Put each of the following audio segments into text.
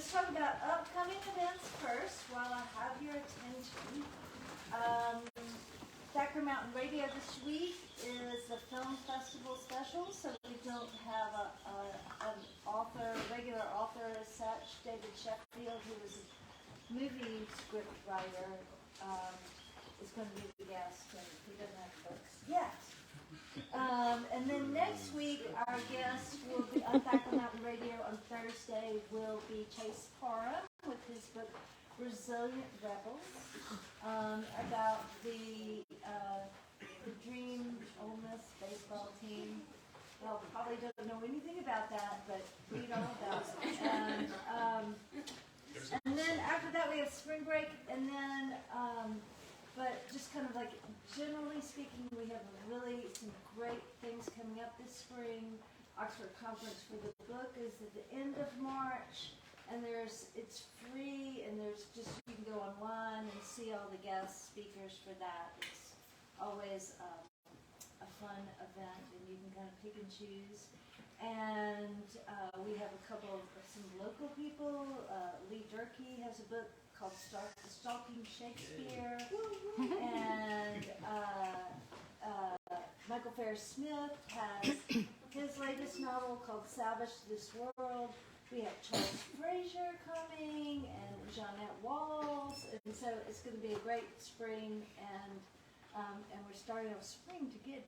let's talk about upcoming events first while I have your attention. Thacker Mountain Radio this week is the film festival special, so we don't have an author, regular author as such. David Sheffield, who is a movie script writer, is going to be the guest, and he doesn't have books yet. And then next week, our guest will be on Thacker Mountain Radio on Thursday will be Chase Parham with his book Resilient Rebels, about the Dream Ole Miss baseball team. Well, probably don't know anything about that, but read all about it. And then after that we have spring break, and then, but just kind of like generally speaking, we have really some great things coming up this spring. Oxford Conference for the book is at the end of March. And it's free, and there's just, you can go online and see all the guest speakers for that. It's always a fun event, and you can kind of pick and choose. And we have a couple of some local people. Lee Durkee has a book called Stalking Shakespeare. And Michael Ferris Smith has his latest novel called Salvage This World. We have Charles Frazier coming, and Jeanette Walls, and so it's going to be a great spring, and we're starting off spring today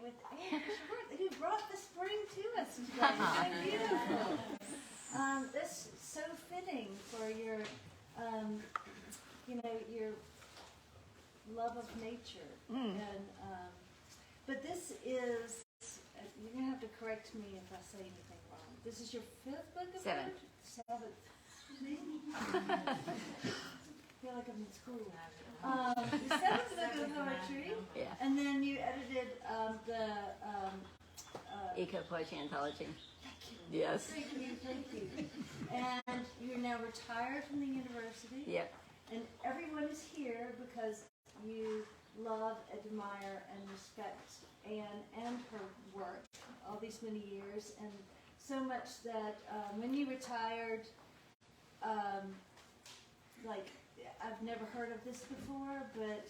with Ann Fisher-Wirth, who brought the spring to us today. So beautiful. This is so fitting for your, your love of nature, and but this is. You're going to have to correct me if I say anything wrong. This is your fifth book of poetry? Seventh. I feel like I'm in school. Your seventh book of poetry. Yeah. And then you edited the... Eco-Poetry Anthology. Yes. Thank you. And you're now retired from the university. Yep. And everyone is here because you love, admire, and respect Anne and her work all these many years, and so much that when you retired, I've never heard of this before, but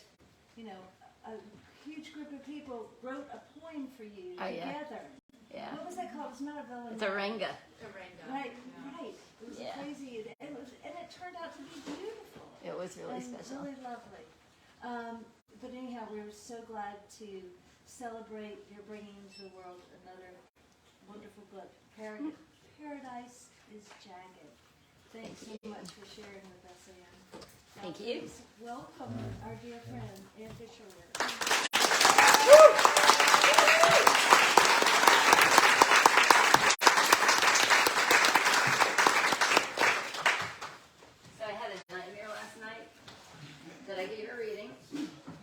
a huge group of people wrote a poem for you together. Yeah. What was that called? It's not a villain. It's a renga. Right. It was crazy, and it turned out to be beautiful. It was really special. Really lovely. But anyhow, we're so glad to celebrate your bringing into the world another wonderful book, Paradise is Jagged. Thanks so much for sharing with us, Ann. Thank you. Welcome our dear friend, Ann Fisher-Wirth. So I had a nightmare last night that I gave a reading,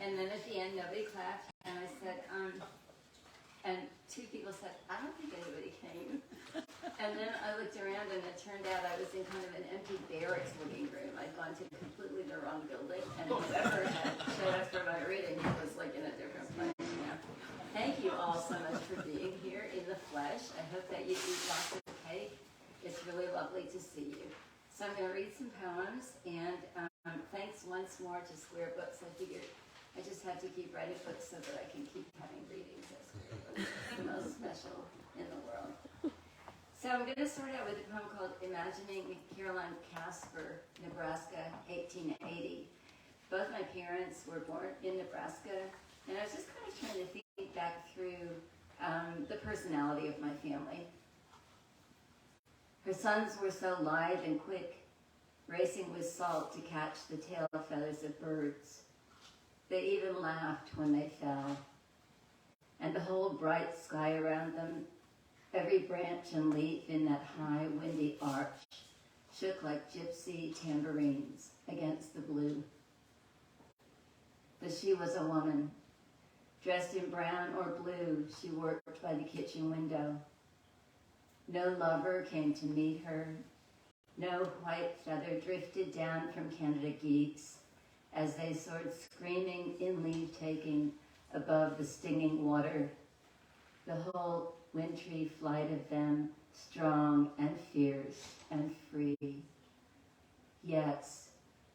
and then at the end nobody clapped, and I said, and two people said, I don't think anybody came. And then I looked around, and it turned out I was in kind of an empty barracks looking room. I'd gone to completely the wrong building, and whoever had showed up for my reading was like in a different place. Thank you all so much for being here in the flesh. I hope that you eat lots of cake. It's really lovely to see you. So I'm going to read some poems, and thanks once more to Square Books. I figured I just have to keep writing books so that I can keep having readings at Square Books. It's the most special in the world. So I'm going to start out with a poem called Imagining Caroline Casper, Nebraska, 1880. Both my parents were born in Nebraska, and I was just kind of trying to think back through the personality of my family. Her sons were so lithe and quick, racing with salt to catch the tail feathers of birds. They even laughed when they fell. And the whole bright sky around them, every branch and leaf in that high, windy arch, shook like gypsy tambourines against the blue. But she was a woman. Dressed in brown or blue, she worked by the kitchen window. No lover came to meet her. No white feather drifted down from Canada geese as they soared screaming in leave-taking above the stinging water. The whole wintry flight of them, strong and fierce and free, Yes,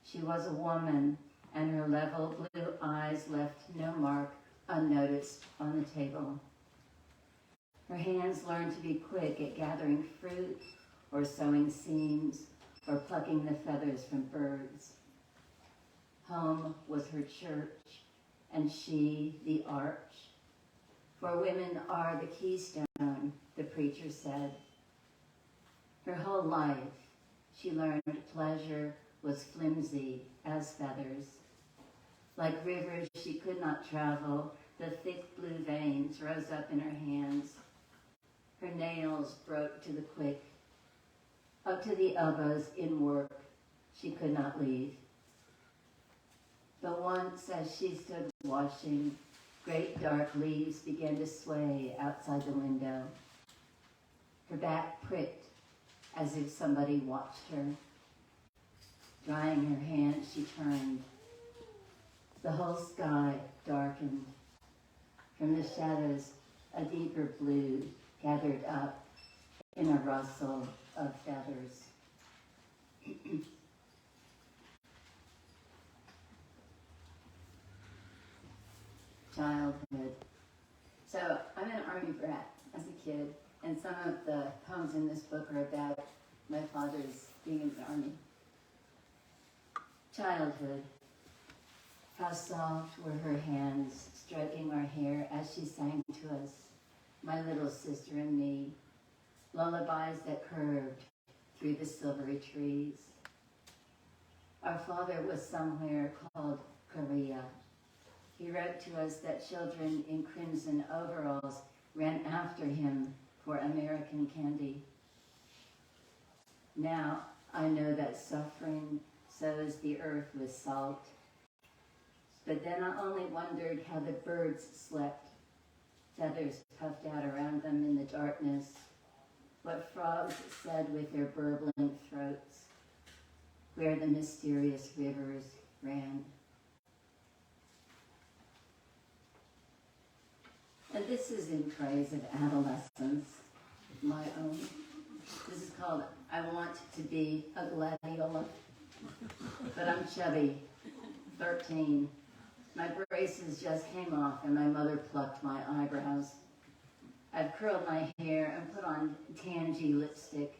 she was a woman, and her level blue eyes left no mark unnoticed on the table. Her hands learned to be quick at gathering fruit or sewing seams or plucking the feathers from birds. Home was her church, and she the arch. For women are the keystone, the preacher said. Her whole life, she learned pleasure was flimsy as feathers. Like rivers she could not travel, the thick blue veins rose up in her hands. Her nails broke to the quick. Up to the elbows in work, she could not leave. But once as she stood washing, great dark leaves began to sway outside the window. Her back pricked as if somebody watched her. Drying her hands, she turned. The whole sky darkened. From the shadows, a deeper blue gathered up in a rustle of feathers. Childhood. So I'm an Army brat as a kid, and some of the poems in this book are about my father's being in the Army. Childhood. How soft were her hands stroking our hair as she sang to us, my little sister and me, lullabies that curved through the silvery trees. Our father was somewhere called Korea. He wrote to us that children in crimson overalls ran after him for American candy. Now I know that suffering sows the earth with salt. But then I only wondered how the birds slept, feathers puffed out around them in the darkness, what frogs said with their burbling throats, where the mysterious rivers ran. And this is in praise of adolescence, my own. This is called I Want to Be a Gladiola, but I'm chubby, 13. My braces just came off and my mother plucked my eyebrows. I've curled my hair and put on tangy lipstick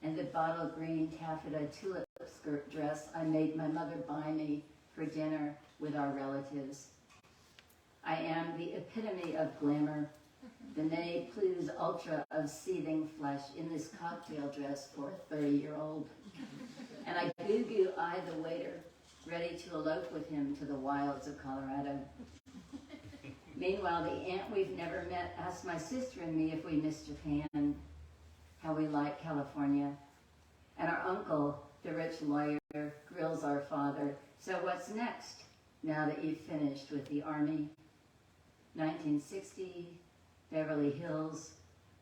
and the bottle green taffeta tulip skirt dress I made my mother buy me for dinner with our relatives. I am the epitome of glamour, the ne plus ultra of seething flesh in this cocktail dress for a 30-year-old. And I goo-goo-eye the waiter, ready to elope with him to the wilds of Colorado. Meanwhile, the aunt we've never met asked my sister and me if we miss Japan, how we like California. And our uncle, the rich lawyer, grills our father, so what's next now that you've finished with the Army? 1960, Beverly Hills,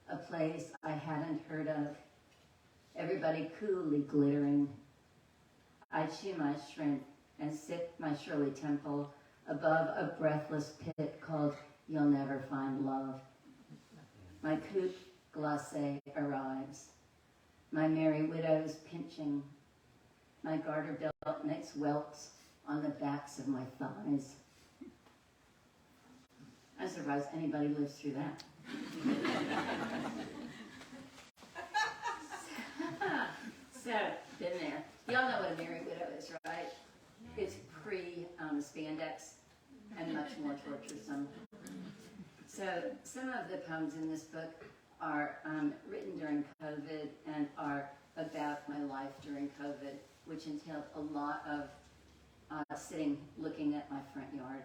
a place I hadn't heard of. Everybody coolly glittering. I chew my shrimp and sip my Shirley Temple above a breathless pit called You'll Never Find Love. My coupe glacé arrives. My merry widow's pinching. My garter belt makes welts on the backs of my thighs. I'm surprised anybody lives through that. So, been there. Y'all know what a merry widow is, right? It's pre-spandex and much more torturesome. So, some of the poems in this book are written during COVID and are about my life during COVID, which entailed a lot of sitting, looking at my front yard.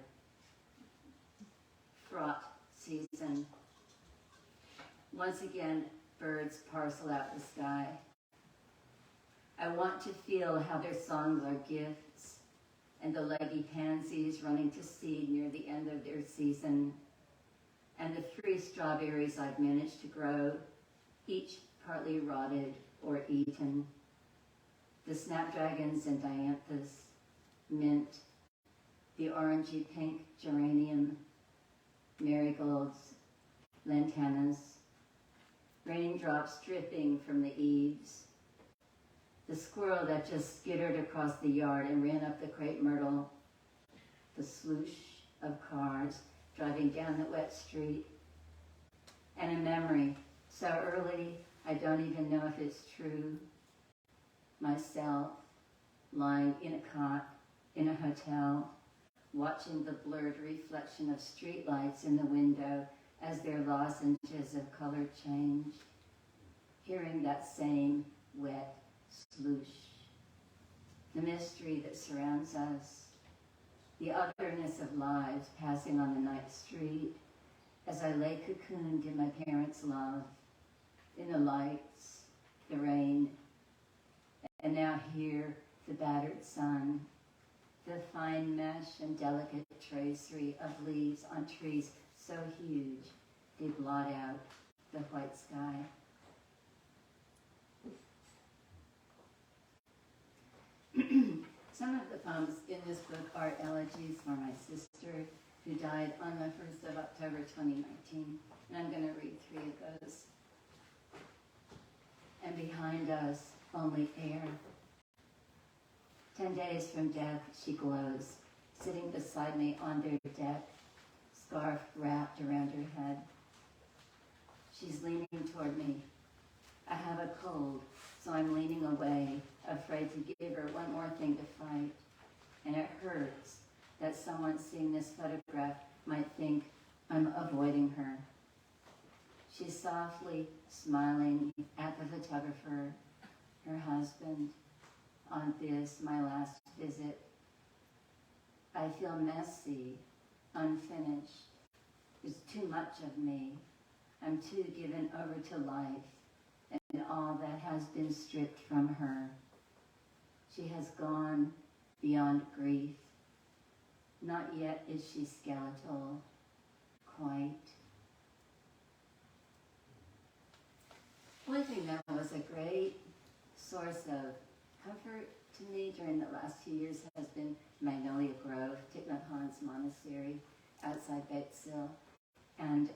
Fraught season. Once again, birds parcel out the sky. I want to feel how their songs are gifts, and the leggy pansies running to seed near the end of their season, and the 3 strawberries I've managed to grow, each partly rotted or eaten, the snapdragons and dianthus, mint, the orangey pink geranium, marigolds, lantanas, raindrops dripping from the eaves, the squirrel that just skittered across the yard and ran up the crepe myrtle, the swoosh of cars driving down the wet street, and a memory so early I don't even know if it's true. Myself lying in a cot in a hotel, watching the blurred reflection of streetlights in the window as their lozenges of color changed, hearing that same wet swoosh, the mystery that surrounds us, the otherness of lives passing on the night street, as I lay cocooned in my parents' love, in the lights, the rain, and now here the battered sun, the fine mesh and delicate tracery of leaves on trees so huge they blot out the white sky. Some of the poems in this book are elegies for my sister, who died on the 1st of October 2019, and I'm going to read 3 of those. And behind us, only air. 10 days from death, she glows, sitting beside me on their deck, scarf wrapped around her head. She's leaning toward me. I have a cold, so I'm leaning away, afraid to give her one more thing to fight. And it hurts that someone seeing this photograph might think I'm avoiding her. She's softly smiling at the photographer, her husband, on this, my last visit. I feel messy, unfinished. There's too much of me. I'm too given over to life and all that has been stripped from her. She has gone beyond grief. Not yet is she skeletal, quite. One thing that was a great source of comfort to me during the last few years has been Magnolia Grove, Thich Nhat Hanh's monastery outside Batesville. And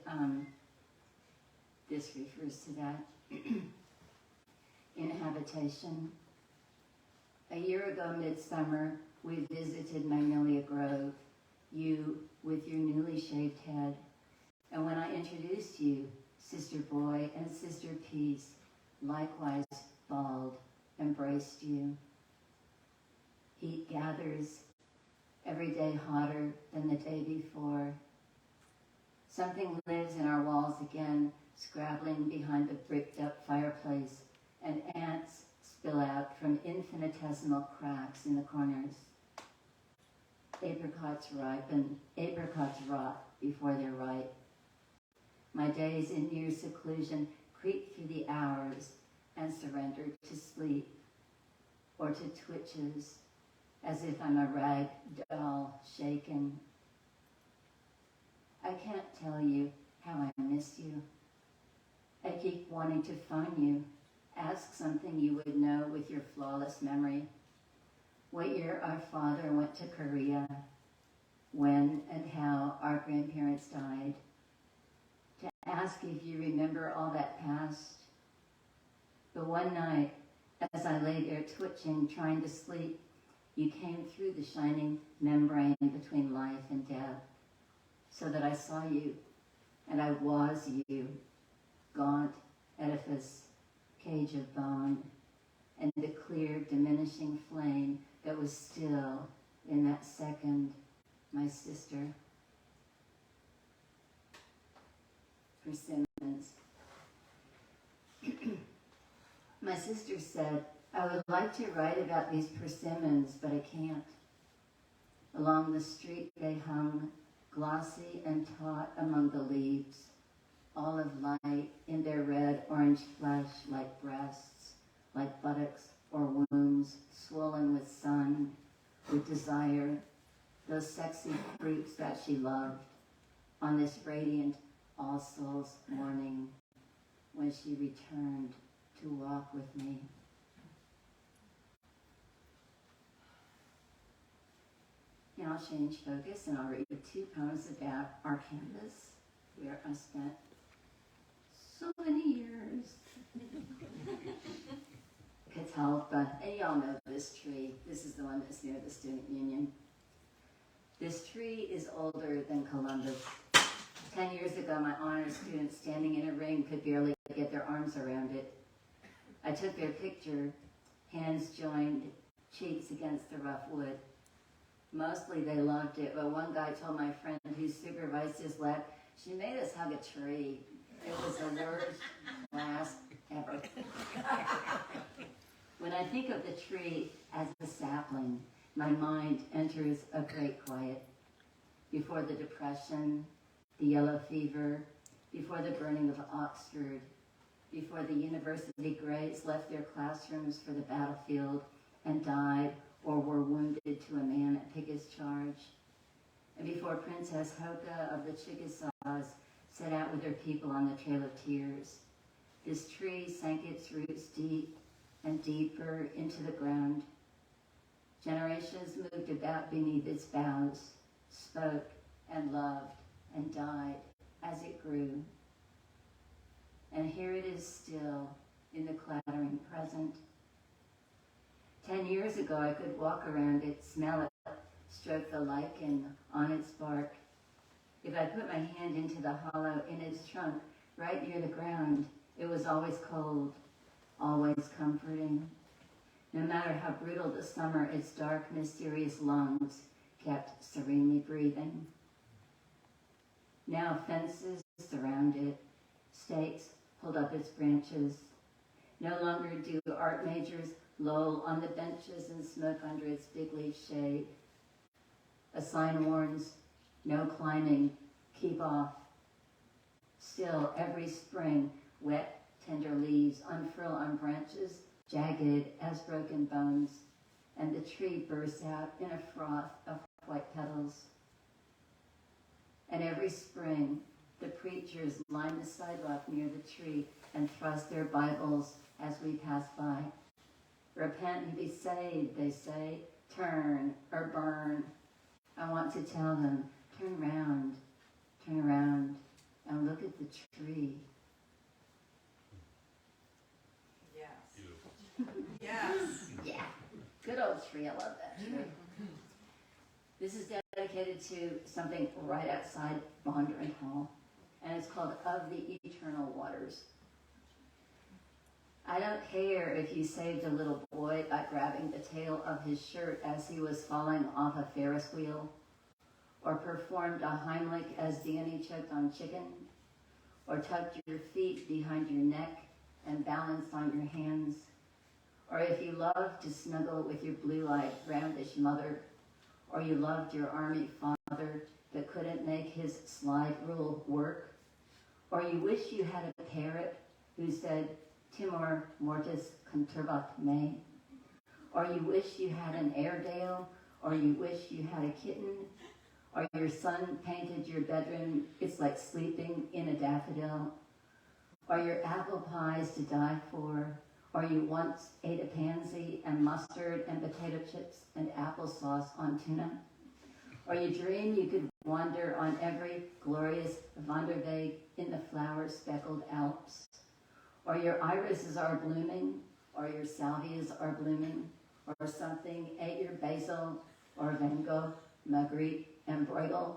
this refers to that. Inhabitation. A year ago, midsummer, we visited Magnolia Grove, you with your newly shaved head. And when I introduced you, Sister Boy and Sister Peace, likewise bald, embraced you. Heat gathers, every day hotter than the day before. Something lives in our walls again, scrabbling behind the bricked-up fireplace, and ants spill out from infinitesimal cracks in the corners. Apricots ripen, apricots rot before they're ripe. My days in near seclusion creep through the hours and surrender to sleep or to twitches, as if I'm a rag doll shaken. I can't tell you how I miss you. I keep wanting to phone you, ask something you would know with your flawless memory. What year our father went to Korea, when and how our grandparents died. To ask if you remember all that past. But one night, as I lay there twitching, trying to sleep, you came through the shining membrane between life and death, so that I saw you, and I was you, gaunt edifice, cage of bone, and the clear, diminishing flame that was still in that second, my sister. Persimmons. My sister said, I would like to write about these persimmons, but I can't. Along the street they hung, glossy and taut among the leaves, olive light in their red-orange flesh like breasts, like buttocks or wombs swollen with sun, with desire, those sexy fruits that she loved, on this radiant All Souls morning when she returned to walk with me. Now I'll change focus and I'll read 2 poems about our campus, where I spent so many years. help, and y'all know this tree. This is the one that's near the student union. This tree is older than Columbus. 10 years ago, my honors students standing in a ring could barely get their arms around it. I took their picture, hands joined, cheeks against the rough wood. Mostly they loved it, but one guy told my friend who supervised his lab, "She made us hug a tree." It was the worst class ever. When I think of the tree as a sapling, my mind enters a great quiet. Before the Depression, the yellow fever, before the burning of Oxford, before the university grades left their classrooms for the battlefield and died or were wounded to a man at Pickett's charge, and before Princess Hoka of the Chickasaws set out with her people on the Trail of Tears, this tree sank its roots deep and deeper into the ground. Generations moved about beneath its boughs, spoke and loved and died as it grew. And here it is still in the clattering present. 10 years ago, I could walk around it, smell it, stroke the lichen on its bark. If I put my hand into the hollow in its trunk, right near the ground, it was always cold, always comforting. No matter how brutal the summer, its dark, mysterious lungs kept serenely breathing. Now fences surround it, stakes hold up its branches. No longer do art majors loll on the benches and smoke under its big leaf shade. A sign warns, "No climbing, keep off." Still, every spring, wet, tender leaves unfurl on branches, jagged as broken bones, and the tree bursts out in a froth of white petals. And every spring, the preachers line the sidewalk near the tree and thrust their Bibles as we pass by. "Repent and be saved," they say. "Turn or burn." I want to tell them, turn around, and look at the tree. Yes. Yes. Yeah, good old tree. I love that tree. This is dedicated to something right outside Bondurant Hall, and it's called Of the Eternal Waters. I don't care if you saved a little boy by grabbing the tail of his shirt as he was falling off a Ferris wheel, or performed a Heimlich as Danny choked on chicken, or tucked your feet behind your neck and balanced on your hands, or if you loved to snuggle with your blue-eyed, roundish mother, or you loved your army father but couldn't make his slide rule work, or you wish you had a parrot who said, "Timor mortis conturbat me," or you wish you had an Airedale, or you wish you had a kitten, or your son painted your bedroom, it's like sleeping in a daffodil, or your apple pies to die for, or you once ate a pansy and mustard and potato chips and applesauce on tuna, or you dream you could wander on every glorious Wanderweg in the flower-speckled Alps, or your irises are blooming, or your salvias are blooming, or something ate your basil, or Van Gogh, Magritte, and Bruegel,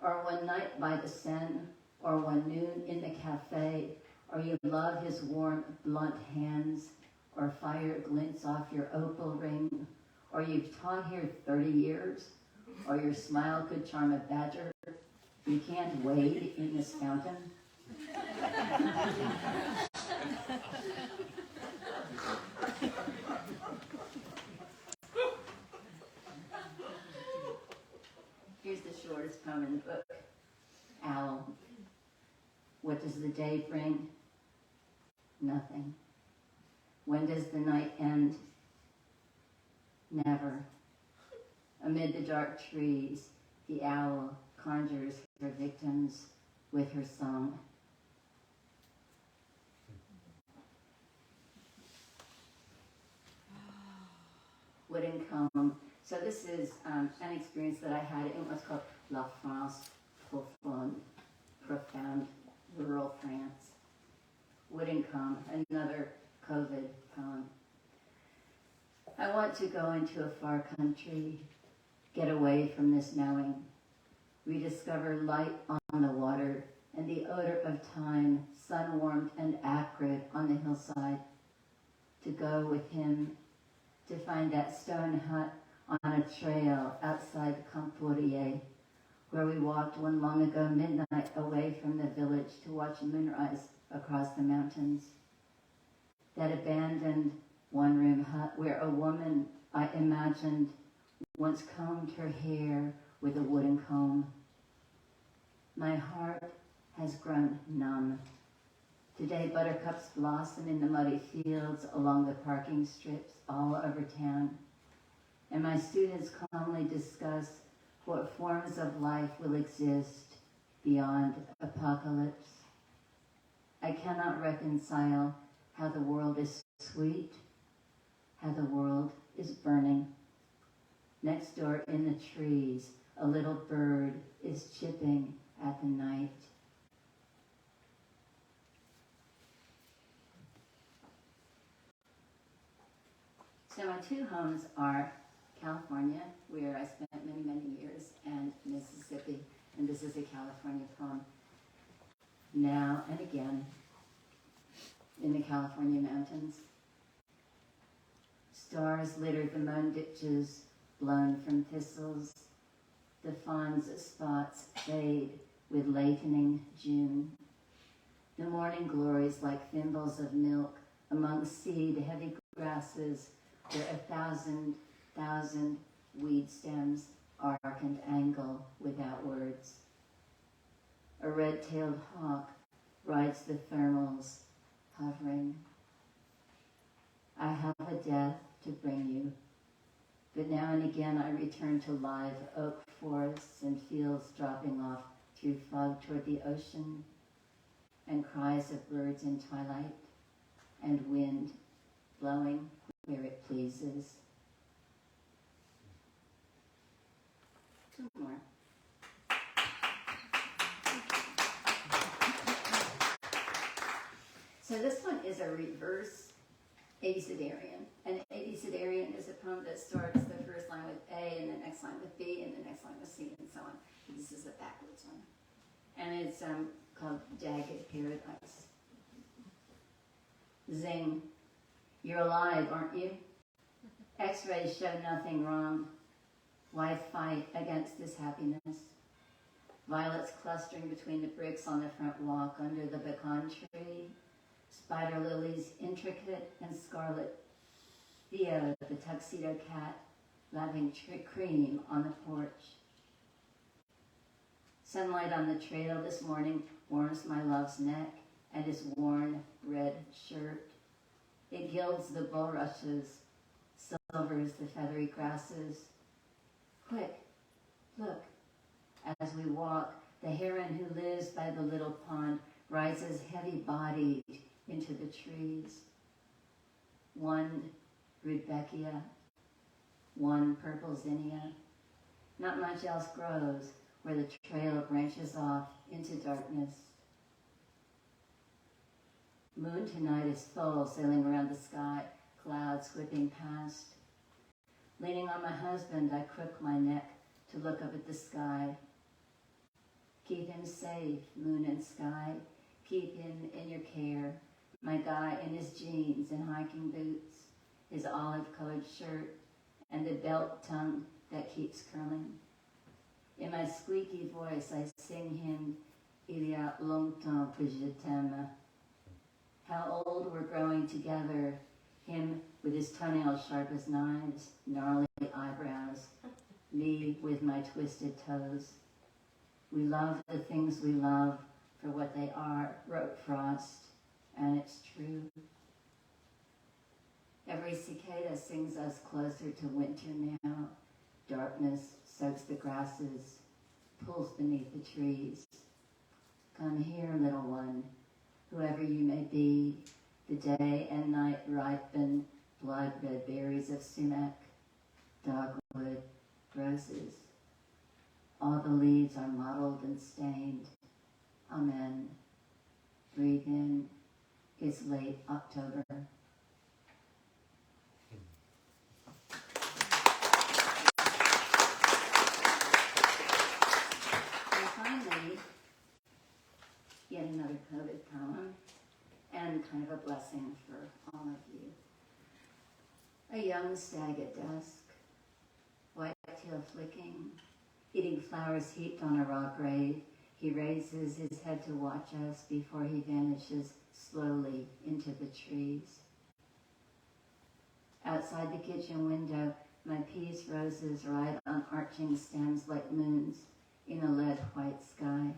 or one night by the Seine, or one noon in the cafe, or you love his warm, blunt hands, or fire glints off your opal ring, or you've taught here 30 years, or your smile could charm a badger, you can't wade in this fountain. Here's the shortest poem in the book. Owl. What does the day bring? Nothing. When does the night end? Never. Amid the dark trees, the owl conjures her victims with her song. Wouldn't come. So this is an experience that I had in what's called La France profound rural France. Wouldn't come, another COVID poem. I want to go into a far country, get away from this knowing, rediscover light on the water and the odor of time, sun-warmed and acrid on the hillside, to go with him, to find that stone hut on a trail outside Camporier, where we walked one long ago midnight away from the village to watch moonrise across the mountains. That abandoned one-room hut where a woman, I imagined, once combed her hair with a wooden comb. My heart has grown numb. Today buttercups blossom in the muddy fields along the parking strips all over town, and my students calmly discuss what forms of life will exist beyond apocalypse. I cannot reconcile how the world is sweet, how the world is burning. Next door in the trees, a little bird is chipping at the night. So my two homes are California, where I spent many, many years, and Mississippi. And this is a California poem. Now and again, in the California mountains, stars litter the mown ditches blown from thistles. The fawn's spots fade with latening June. The morning glories like thimbles of milk among seed-heavy grasses where 1,000 weed stems arc and angle without words. A red-tailed hawk rides the thermals, hovering. I have a death to bring you, but now and again I return to live oak forests and fields dropping off through fog toward the ocean, and cries of birds in twilight, and wind blowing where it pleases. Two more. So this one is a reverse abecedarian. An abecedarian is a poem that starts the first line with A and the next line with B and the next line with C and so on. This is a backwards one. And it's called Jagged Paradise. Zing. You're alive, aren't you? X-rays show nothing wrong. Why fight against this happiness? Violets clustering between the bricks on the front walk under the pecan tree. Spider lilies, intricate and scarlet. Theo, the tuxedo cat, laving cream on the porch. Sunlight on the trail this morning warms my love's neck and his worn red shirt. It gilds the bulrushes, silvers the feathery grasses. Quick, look. As we walk, the heron who lives by the little pond rises heavy-bodied into the trees. One rudbeckia, one purple zinnia. Not much else grows where the trail branches off into darkness. Moon tonight is full, sailing around the sky, clouds whipping past. Leaning on my husband, I crook my neck to look up at the sky. Keep him safe, moon and sky. Keep him in your care. My guy in his jeans and hiking boots, his olive-colored shirt, and the belt tongue that keeps curling. In my squeaky voice, I sing him, Il y a longtemps que je t'aime. How old we're growing together, him with his toenails sharp as knives, gnarly eyebrows, me with my twisted toes. We love the things we love for what they are, wrote Frost, and it's true. Every cicada sings us closer to winter now. Darkness soaks the grasses, pulls beneath the trees. Come here, little one, whoever you may be. The day and night ripen blood-red berries of sumac, dogwood, roses. All the leaves are mottled and stained. Amen. Breathe in. It's late October. blessing for all of you. A young stag at dusk, white tail flicking, eating flowers heaped on a raw grave. He raises his head to watch us before he vanishes slowly into the trees. Outside the kitchen window, my peace roses ride on arching stems like moons in a lead white sky.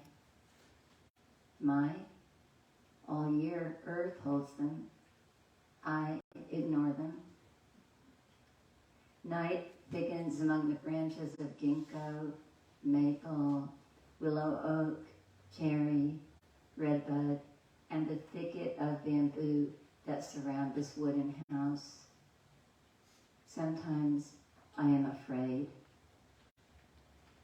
All year earth holds them. I ignore them. Night thickens among the branches of ginkgo, maple, willow oak, cherry, redbud, and the thicket of bamboo that surround this wooden house. Sometimes I am afraid.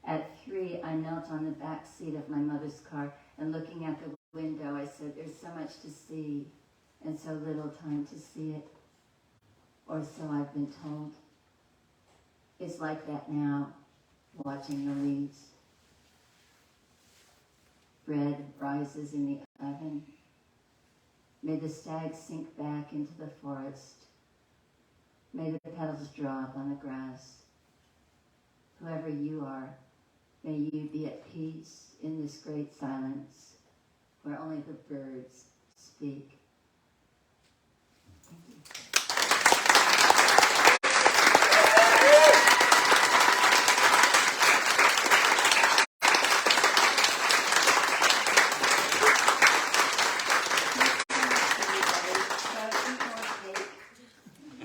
At 3, I knelt on the back seat of my mother's car, and looking out the window, I said, there's so much to see and so little time to see it. Or so I've been told. It's like that now, watching the leaves. Bread rises in the oven. May the stag sink back into the forest. May the petals drop on the grass. Whoever you are, may you be at peace in this great silence where only the birds speak. Thank you.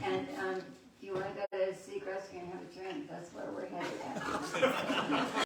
And if you want to go to Seagrass, you're going to have a drink. That's where we're headed at.